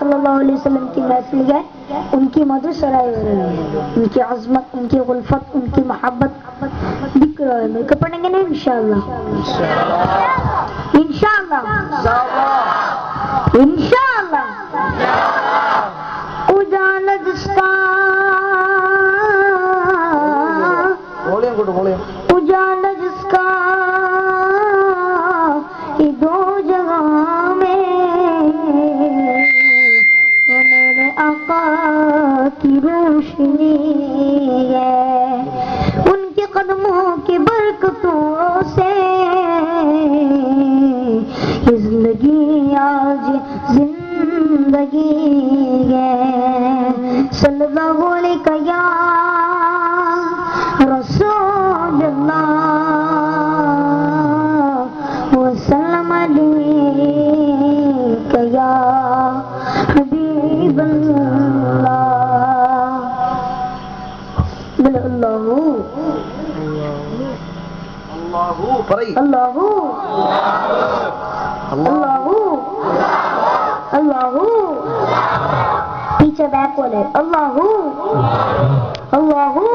सल्लल्लाहु अलैहि वसल्लम की महफिल गए, उनकी मधु सराय हो रही है, उनकी अज़मत, उनकी गुल्फत, उनकी मोहब्बत दिख रहा है। मिलकर पढ़ेंगे ना इंशाअल्लाह, इंशाअल्लाह, इंशाअल्लाह। उजाला जिसका, उजाला जिसका ये दो जगह में, वो मेरे आका की रोशनी है। उनके कदमों की बरकतों से जिंदगी आज जिंदगी है। सल्लल्लाहु अलैहि या रसूल अल्लाह वसल्लम अलैका या हबीब अल्लाह। बोलो अल्लाहू अल्लाहू अल्लाहू अल्लाहू। पीछे बैक बोले अल्लाहू अल्लाहू